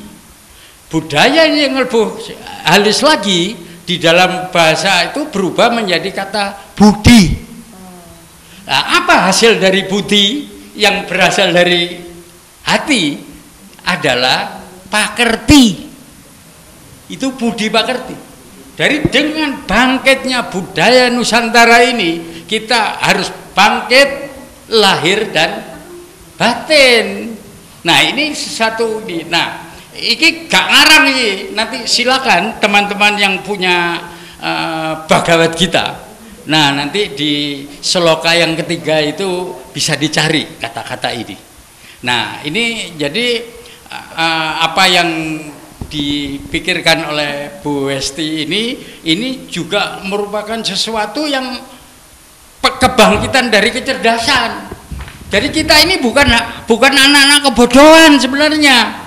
S6: Budaya yang lebih halus lagi di dalam bahasa itu berubah menjadi kata budi. Nah, apa hasil dari budi yang berasal dari hati adalah pakerti. Itu budi pakerti. Dengan bangkitnya budaya Nusantara ini, kita harus bangkit lahir dan batin. Nah, ini sesuatu di. Nah, ini gak ngarang ini. Nanti silakan teman-teman yang punya Bhagavad Gita. Nah, nanti di seloka yang ketiga itu bisa dicari kata-kata ini. Nah, ini jadi apa yang dipikirkan oleh Bu Westi ini juga merupakan sesuatu yang kebangkitan dari kecerdasan. Jadi kita ini bukan anak-anak kebodohan sebenarnya.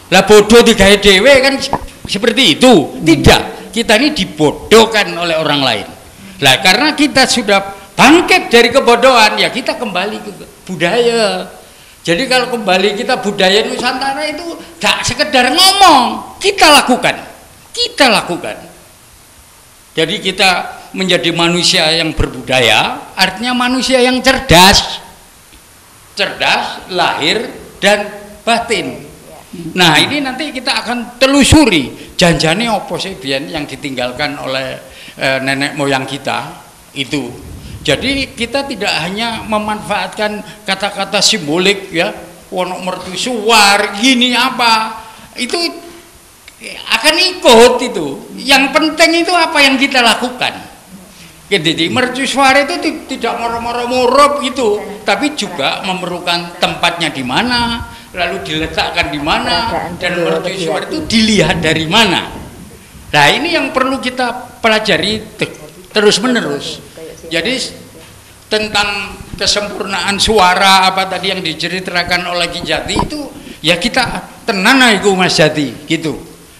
S6: Lah bodoh digawe dhewe kan seperti itu. Tidak, kita ini dibodohkan oleh orang lain. Lah karena kita sudah bangkit dari kebodohan, ya kita kembali ke budaya. Jadi kalau kembali kita budaya Nusantara itu gak sekedar ngomong, kita lakukan. Jadi kita menjadi manusia yang berbudaya, artinya manusia yang cerdas, lahir dan batin. Nah, ini nanti kita akan telusuri janjane opo sih biyen yang ditinggalkan oleh nenek moyang kita itu. Jadi kita tidak hanya memanfaatkan kata-kata simbolik ya, wono mercusuar gini apa, itu akan ikut itu. Yang penting itu apa yang kita lakukan. Jadi mercusuar itu tidak moro-moro itu, tapi juga memerlukan tempatnya di mana, lalu diletakkan di mana, dan mercusuar itu dilihat dari mana. Nah, ini yang perlu kita pelajari terus-menerus. Jadi tentang kesempurnaan suara apa tadi yang diceritakan oleh Ki Jati itu ya kita tenan iku Mas Jati gitu.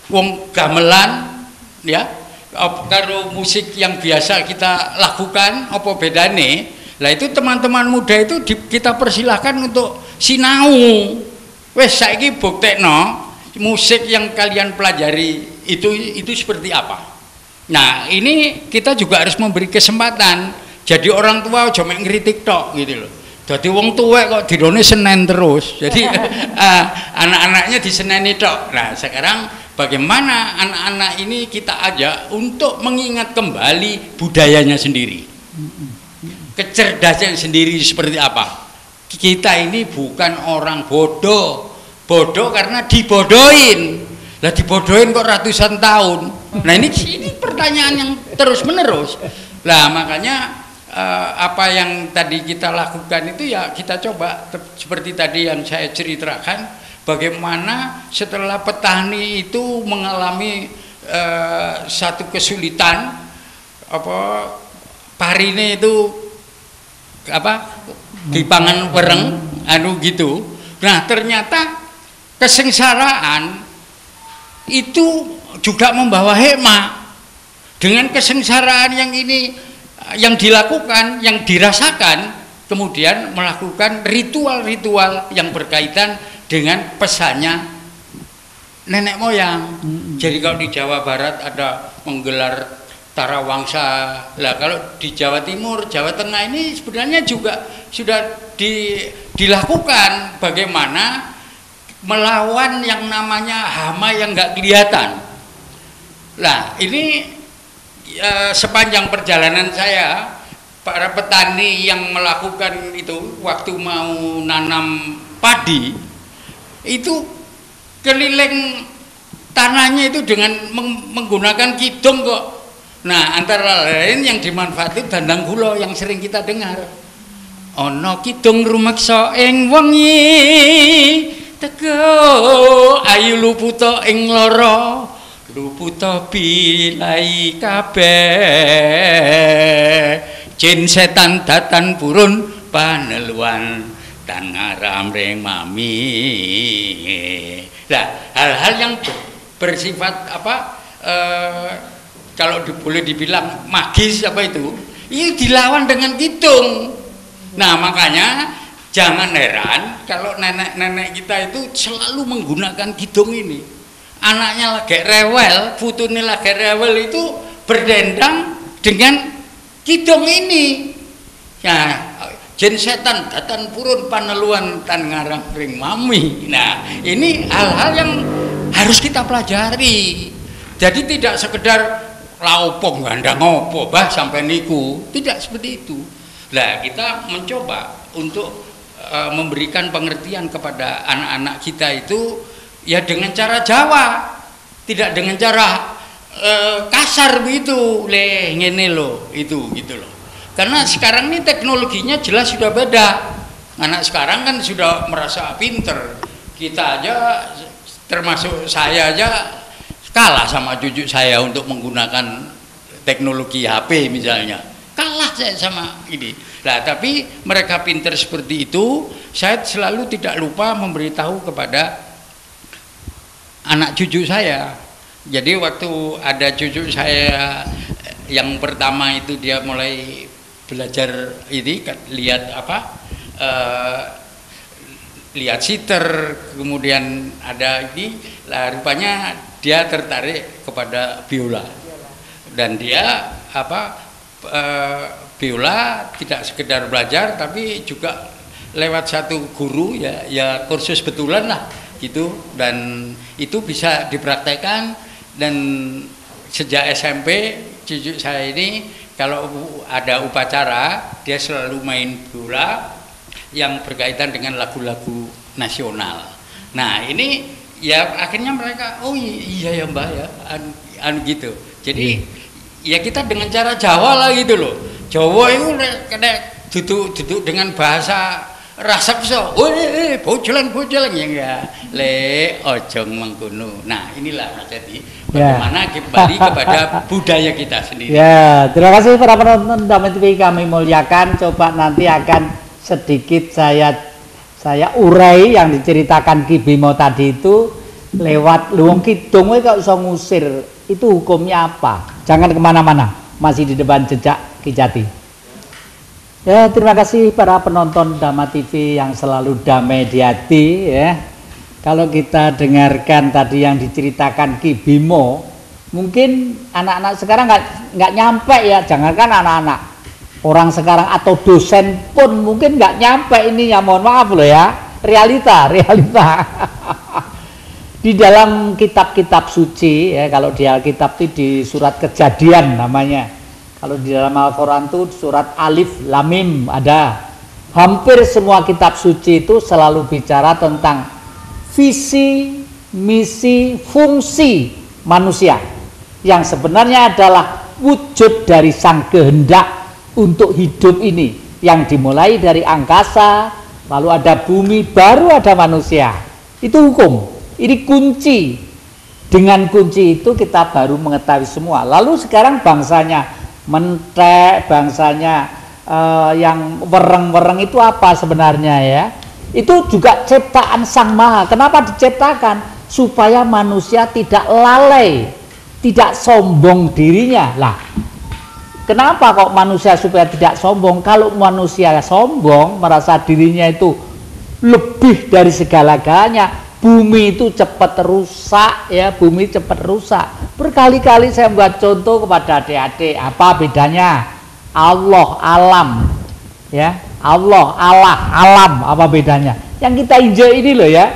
S6: Wong gamelan ya karo musik yang biasa kita lakukan apa bedane? Lah itu teman-teman muda itu kita persilahkan untuk sinau. Wes saiki buktekno musik yang kalian pelajari itu seperti apa. Nah, ini kita juga harus memberi kesempatan. Jadi orang tua aja mek ngritik tok gitu loh. Dadi wong tuwek kok dirone senen terus. Jadi anak-anaknya diseneni tok. Nah, sekarang bagaimana anak-anak ini kita ajak untuk mengingat kembali budayanya sendiri. Kecerdasan sendiri seperti apa? Kita ini bukan orang bodoh. Bodoh karena dibodohin. Lah dibodohin kok ratusan tahun. Nah ini pertanyaan yang terus menerus. Lah makanya apa yang tadi kita lakukan itu ya kita coba seperti tadi yang saya ceritakan, bagaimana setelah petani itu mengalami satu kesulitan, parine itu dipangan wereng gitu. Nah ternyata kesengsaraan itu juga membawa hikmah. Dengan kesengsaraan yang ini yang dilakukan, yang dirasakan, kemudian melakukan ritual-ritual yang berkaitan dengan pesannya nenek moyang. Jadi kalau di Jawa Barat ada menggelar tarawangsa, lah kalau di Jawa Timur, Jawa Tengah ini sebenarnya juga sudah dilakukan bagaimana melawan yang namanya hama yang nggak kelihatan. Nah ini sepanjang perjalanan saya, para petani yang melakukan itu waktu mau nanam padi itu keliling tanahnya itu dengan menggunakan kidung kok. Nah antara lain yang dimanfaatkan dandang gula yang sering kita dengar. Ono kidung rumeksa ing wengi teko ayu luputa ing lara luputa bilai kabeh jin setan datan purun paneluan tan ngaramring mami. Nah hal-hal yang bersifat kalau boleh dibilang magis ini dilawan dengan kidung. Nah makanya jangan heran kalau nenek-nenek kita itu selalu menggunakan kidung ini. Anaknya lagi rewel, putune lagi rewel itu berdendang dengan kidung ini. Nah, jin setan datan purun paneluan tan ngarang ring mami. Nah, ini hal-hal yang harus kita pelajari. Jadi tidak sekedar laopong gandang opo bah sampai niku, tidak seperti itu. Nah, kita mencoba untuk memberikan pengertian kepada anak-anak kita itu ya dengan cara Jawa, tidak dengan cara kasar begitu, ngene loh, itu gitu loh. Karena sekarang ini teknologinya jelas sudah beda. Anak sekarang kan sudah merasa pinter. Kita aja, termasuk saya aja, kalah sama cucu saya untuk menggunakan teknologi HP misalnya. Kalah saya sama ini. Nah, tapi mereka pinter seperti itu, saya selalu tidak lupa memberitahu kepada anak cucu saya. Jadi waktu ada cucu saya yang pertama itu dia mulai belajar ini, lihat lihat siter, kemudian ada ini, lah rupanya dia tertarik kepada biola. Dan dia biola tidak sekedar belajar tapi juga lewat satu guru ya kursus betulan lah gitu, dan itu bisa dipraktekkan. Dan sejak SMP cucu saya ini kalau ada upacara dia selalu main biola yang berkaitan dengan lagu-lagu nasional. Nah ini ya akhirnya mereka iya ya mbak ya gitu. Jadi ya kita dengan cara Jawa lah gitu loh. Jawa itu kena duduk dengan bahasa rasa so, bojolan ya ojo mengkono. Nah inilah jadi bagaimana kembali kepada budaya kita sendiri.
S1: Ya, terima kasih para penonton Damai TV kami muliakan. Coba nanti akan sedikit saya urai yang diceritakan Ki Bimo tadi itu lewat luwung kidung kok iso ngusir. Itu hukumnya apa? Jangan kemana-mana, masih di depan jejak Ki Jati. Ya, terima kasih para penonton Damai TV yang selalu damai di hati ya. Kalau kita dengarkan tadi yang diceritakan Ki Bimo, mungkin anak-anak sekarang nggak nyampe ya, jangankan anak-anak, orang sekarang atau dosen pun mungkin nggak nyampe ini ya, mohon maaf loh ya, realita. Di dalam kitab-kitab suci ya, kalau di Alkitab itu di surat Kejadian namanya. Kalau di dalam Al-Quran itu surat Alif Lam Mim ada. Hampir semua kitab suci itu selalu bicara tentang visi misi, fungsi manusia yang sebenarnya adalah wujud dari sang kehendak untuk hidup ini yang dimulai dari angkasa, lalu ada bumi, baru ada manusia. Itu hukum, ini kunci. Dengan kunci itu kita baru mengetahui semua. Lalu sekarang bangsanya mentek, bangsanya yang wereng-wereng itu apa sebenarnya ya? Itu juga ciptaan Sang Maha. Kenapa diciptakan? Supaya manusia tidak lalai, tidak sombong dirinya. Lah, kenapa kok manusia supaya tidak sombong? Kalau manusia sombong, merasa dirinya itu lebih dari segala-galanya, bumi itu cepat rusak ya, bumi cepat rusak. Berkali-kali saya buat contoh kepada adik-adik, apa bedanya Allah, alam ya, Allah, alam, apa bedanya? Yang kita injak ini loh ya,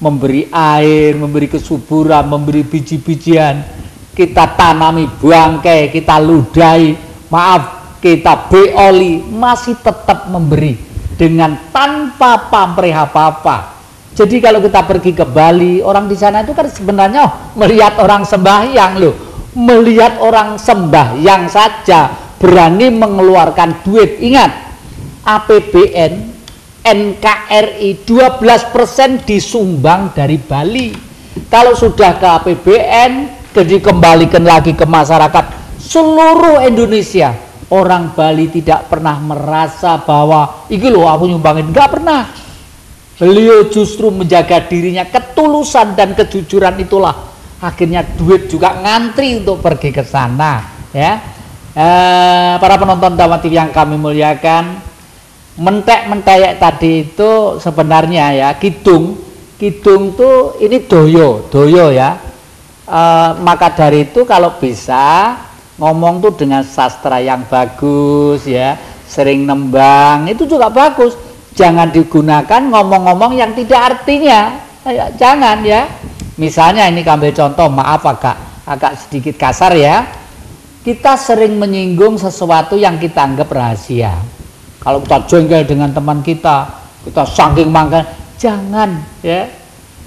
S1: memberi air, memberi kesuburan, memberi biji-bijian, kita tanami bangkai, kita ludahi, maaf, kita beoli, masih tetap memberi dengan tanpa pamrih apa-apa. Jadi kalau kita pergi ke Bali, orang di sana itu kan sebenarnya melihat orang sembahyang loh, melihat orang sembahyang saja berani mengeluarkan duit. Ingat, APBN NKRI 12% disumbang dari Bali. Kalau sudah ke APBN, dikembalikan lagi ke masyarakat seluruh Indonesia. Orang Bali tidak pernah merasa bahwa iki loh aku nyumbangin, nggak pernah. Beliau justru menjaga dirinya, ketulusan dan kejujuran itulah akhirnya duit juga ngantri untuk pergi ke sana ya. Para penonton Dhamma TV yang kami muliakan, mentek-mentek tadi itu sebenarnya ya, kidung tuh ini doyo ya. Maka dari itu kalau bisa ngomong tuh dengan sastra yang bagus ya, sering nembang, itu juga bagus. Jangan digunakan ngomong-ngomong yang tidak artinya, jangan ya. Misalnya ini ambil contoh, maaf agak sedikit kasar ya, kita sering menyinggung sesuatu yang kita anggap rahasia. Kalau kita jengkel dengan teman kita saking mangga, jangan ya,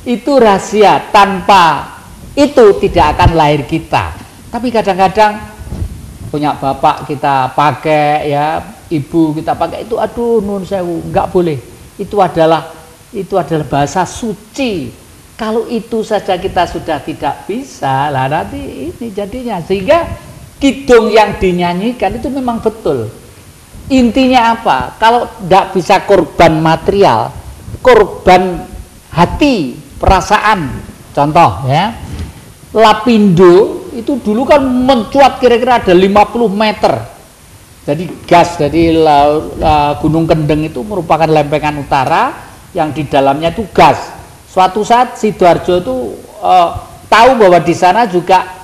S1: itu rahasia, tanpa itu tidak akan lahir kita. Tapi kadang-kadang punya bapak kita pakai ya, ibu kita pakai itu, aduh nun sewu, nggak boleh. Itu adalah bahasa suci. Kalau itu saja kita sudah tidak bisa, lah nanti ini jadinya. Sehingga kidung yang dinyanyikan itu memang betul. Intinya apa? Kalau tidak bisa korban material, korban hati, perasaan. Contoh ya, Lapindo itu dulu kan mencuat kira-kira ada 50 meter. Jadi gas dari Gunung Kendeng itu merupakan lempengan utara yang di dalamnya itu gas. Suatu saat Sidoarjo itu tahu bahwa di sana juga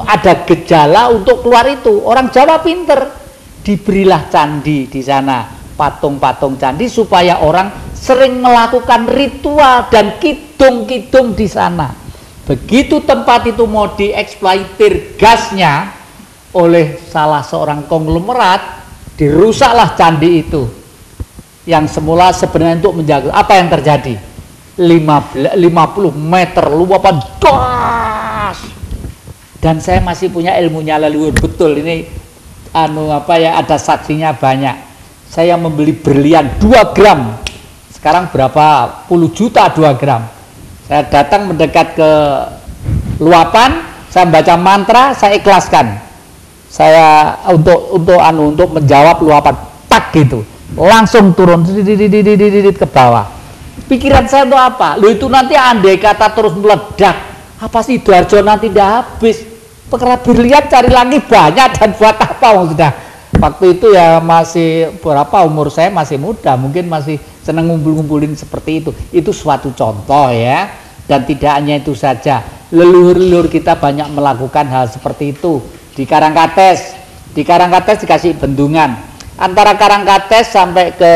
S1: ada gejala untuk keluar itu. Orang Jawa pinter, diberilah candi di sana, patung-patung candi supaya orang sering melakukan ritual dan kidung-kidung di sana. Begitu tempat itu mau dieksploitir gasnya oleh salah seorang konglomerat, dirusaklah candi itu. Yang semula sebenarnya untuk menjaga. Apa yang terjadi? 50 meter luapan gas. Dan saya masih punya ilmunya leluhur, betul ini ada saksinya banyak. Saya membeli berlian 2 gram. Sekarang berapa puluh juta 2 gram. Saya datang mendekat ke luapan, saya baca mantra, saya ikhlaskan. Saya untuk menjawab luapan, tak gitu. Langsung turun ke bawah. Pikiran saya itu apa? Loh itu nanti andai kata terus meledak, apa sih Sidoarjo nanti tidak habis? Perkara berlian cari lagi banyak dan buat apa? Sudah waktu itu ya masih berapa, umur saya masih muda, mungkin masih senang ngumpul-ngumpulin seperti itu. Itu suatu contoh ya. Dan tidak hanya itu saja, leluhur-leluhur kita banyak melakukan hal seperti itu. Di Karangkates dikasih bendungan. Antara Karangkates sampai ke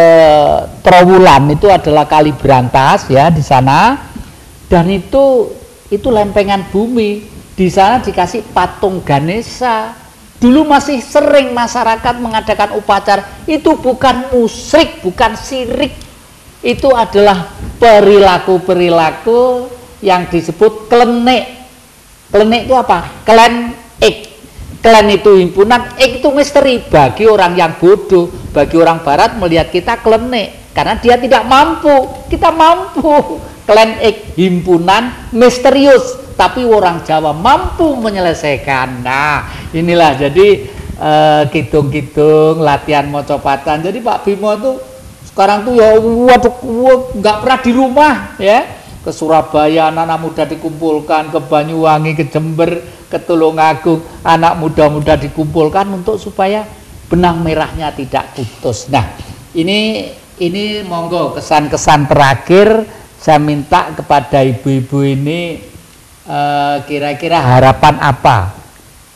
S1: Trowulan itu adalah kali Brantas ya di sana, dan itu lempengan bumi. Di sana dikasih patung Ganesha. Dulu masih sering masyarakat mengadakan upacara. Itu bukan musyrik, bukan syirik. Itu adalah perilaku yang disebut klenik. Klenik itu apa? Klen ik. Klen itu himpunan, ik itu misteri. Bagi orang yang bodoh, bagi orang barat melihat kita klenik karena dia tidak mampu, kita mampu. Klen ik himpunan misterius, tapi orang Jawa mampu menyelesaikan. Nah, inilah jadi kidung-kidung latihan mocopatan. Jadi Pak Bimo tuh sekarang tuh ya waduh nggak pernah di rumah ya. Ke Surabaya anak-anak muda dikumpulkan, ke Banyuwangi, ke Jember, ke Tulungagung, anak muda-muda dikumpulkan untuk supaya benang merahnya tidak putus. Nah, ini monggo kesan-kesan terakhir saya minta kepada ibu-ibu ini kira-kira harapan apa?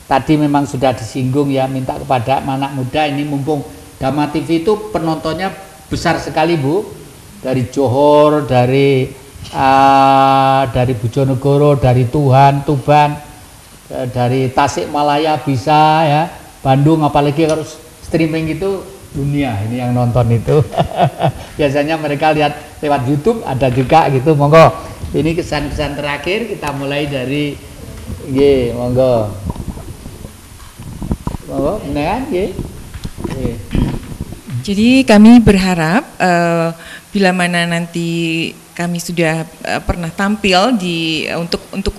S1: Tadi memang sudah disinggung ya, minta kepada anak muda ini mumpung Dhamma TV itu penontonnya besar sekali Bu, dari Johor, dari Bojonegoro, dari Tuban, dari Tasikmalaya bisa ya, Bandung, apalagi harus streaming itu dunia ini yang nonton itu. Biasanya mereka lihat lewat YouTube, ada juga gitu. Monggo ini kesan-kesan terakhir kita mulai dari monggo beneran
S5: Jadi kami berharap bila mana nanti kami sudah pernah tampil untuk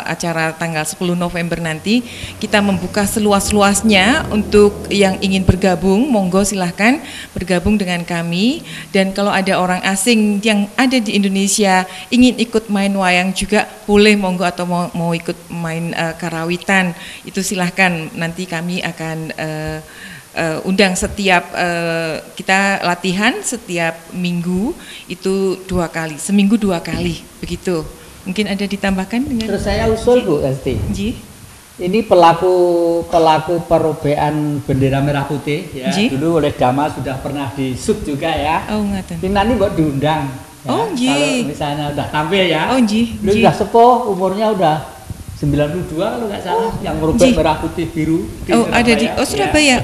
S5: acara tanggal 10 November nanti, kita membuka seluas-luasnya untuk yang ingin bergabung, monggo silahkan bergabung dengan kami. Dan kalau ada orang asing yang ada di Indonesia ingin ikut main wayang juga boleh, monggo, atau mau ikut main karawitan, itu silahkan. Nanti kami akan undang setiap kita latihan setiap minggu itu 2 kali, seminggu 2 kali begitu. Mungkin ada ditambahkan dengan.
S1: Terus saya usul Bu Esti. Ini pelaku perubahan bendera merah putih ya. Dulu oleh Dhamma sudah pernah disut juga ya.
S5: Oh ngaten.
S1: Ini nanti buat diundang. Ya.
S5: Oh
S1: kalau misalnya udah tampil ya.
S5: Oh
S1: Lu udah sepuh, umurnya udah 92 kalau nggak salah, yang merubah merah putih biru di
S5: Surabaya. Ada di Surabaya.
S1: Ya.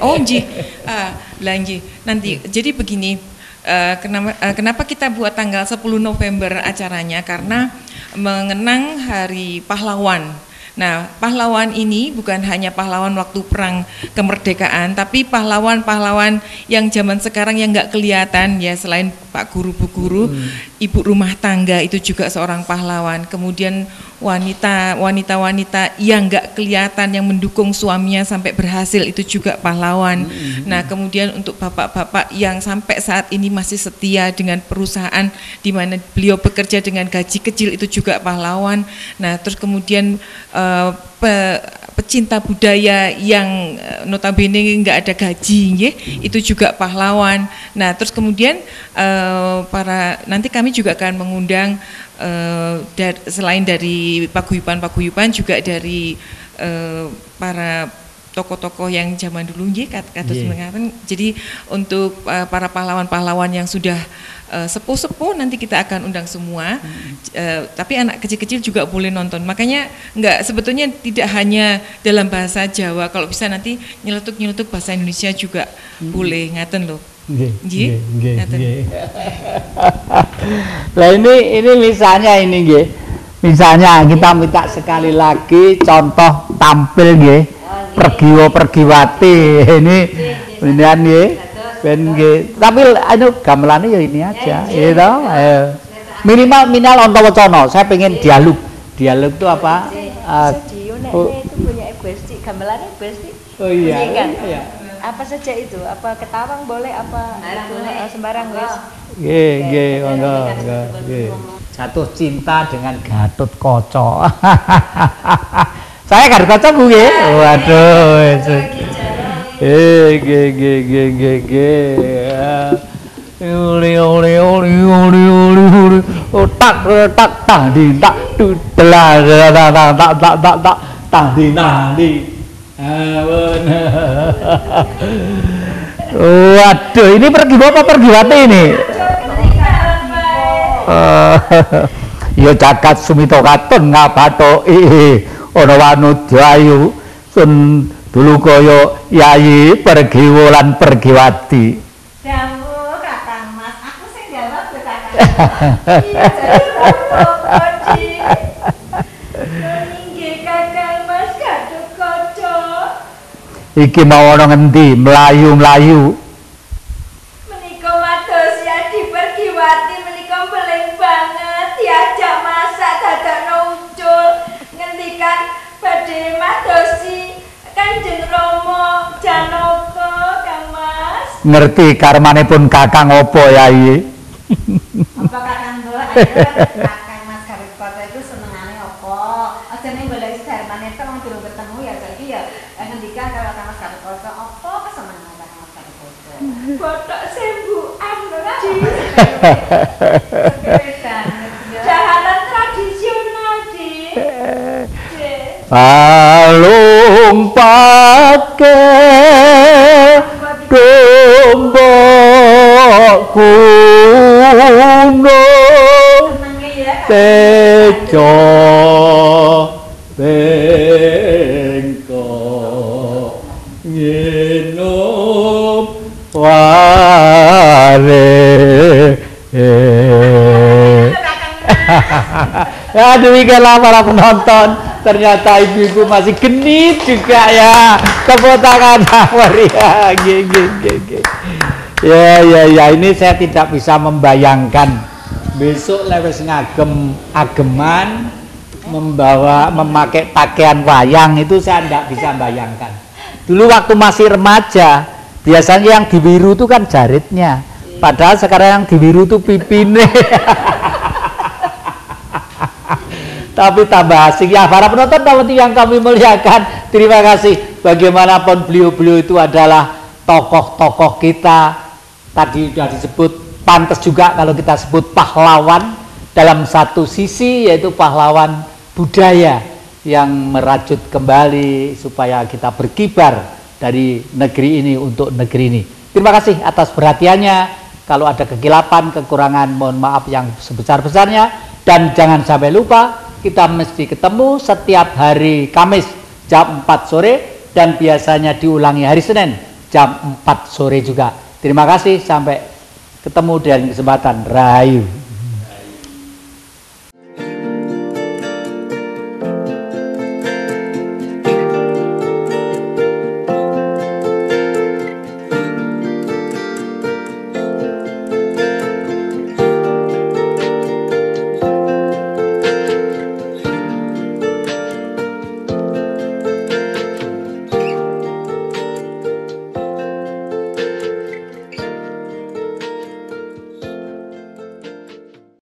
S5: Nanti jadi begini, kenapa kita buat tanggal 10 November acaranya, karena mengenang Hari Pahlawan. Nah, pahlawan ini bukan hanya pahlawan waktu perang kemerdekaan, tapi pahlawan-pahlawan yang zaman sekarang yang nggak kelihatan ya, selain Pak Guru, Bu Guru, ibu rumah tangga itu juga seorang pahlawan. Kemudian wanita-wanita yang nggak kelihatan yang mendukung suaminya sampai berhasil, itu juga pahlawan. Nah, kemudian untuk bapak-bapak yang sampai saat ini masih setia dengan perusahaan di mana beliau bekerja dengan gaji kecil, itu juga pahlawan. Nah, terus kemudian pecinta budaya yang notabene nggak ada gaji, itu juga pahlawan. Nah, terus kemudian nanti kami juga akan mengundang selain dari paguyuban juga dari para tokoh-tokoh yang zaman dulu mengatakan. Jadi untuk para pahlawan-pahlawan yang sudah sepuh-sepuh nanti kita akan undang semua. Tapi anak kecil-kecil juga boleh nonton. Makanya sebetulnya tidak hanya dalam bahasa Jawa, kalau bisa nanti nyeletuk bahasa Indonesia juga boleh, ngaten loh. Lah ini misalnya misalnya kita minta sekali lagi contoh tampil pergiwati ini tapi gamelannya ya ini aja gitu. Minimal ontowacana. Saya pengen dialog itu apa?
S7: Itu punya Besti, gamelannya Besti.
S1: Oh iya.
S7: Iya. Apa saja itu? Apa ketawang boleh, apa sembarang wis?
S1: Jatuh cinta dengan Gatot Kaca. Saya Gatot Kaca Bu nggih. Waduh. Waduh, ini pergiwati ini. Ya jagat sumita katon ngabatoki ana wanudayu sun dulu kaya yayi pergiwa lan pergiwati.
S7: Damu Kakang Mas, aku sing jawab lho Kakang. Iya, jadi
S1: Iki mau ono ngendi mlayu-mlayu.
S8: Menika mados ya dipergiwati menika beling banget diajak masak dadakno ucul ngendikan badhe madosi Kanjeng Rama Janaka Kang Mas.
S1: Ngerti karmanipun Kakang opo Yai?
S2: Apa Kakang Mbok? Kakang Mas Garipkoto itu senengane apa? Aja ning golek darmane tok wong durung ketemu ya saiki ya ngendikan kalau Kakang Mas Garipkoto apa kesenengane Kakang Mas Garipkoto?
S8: Botok sembukan lho Di. Dahanan tradisional Di.
S1: Palung pake domba kuno tejo bengkok nginum ware ya demikianlah para penonton, ternyata ibu-ibu masih genit juga ya, tepuk tangan meriah. Ya ini saya tidak bisa membayangkan besok lewes ngagem ageman memakai pakaian wayang, itu saya tidak bisa bayangkan. Dulu waktu masih remaja biasanya yang dibiru itu kan jaritnya, padahal sekarang yang dibiru itu pipine. Tapi tambah asik ya para penonton yang kami muliakan. Terima kasih. Bagaimanapun beliau-beliau itu adalah tokoh-tokoh kita. Tadi sudah disebut, pantas juga kalau kita sebut pahlawan dalam satu sisi, yaitu pahlawan budaya yang merajut kembali supaya kita berkibar dari negeri ini untuk negeri ini. Terima kasih atas perhatiannya. Kalau ada kekilapan, kekurangan, mohon maaf yang sebesar-besarnya. Dan jangan sampai lupa, kita mesti ketemu setiap hari Kamis jam 4 sore dan biasanya diulangi hari Senin jam 4 sore juga. Terima kasih, sampai ketemu dan kesempatan. Rahayu.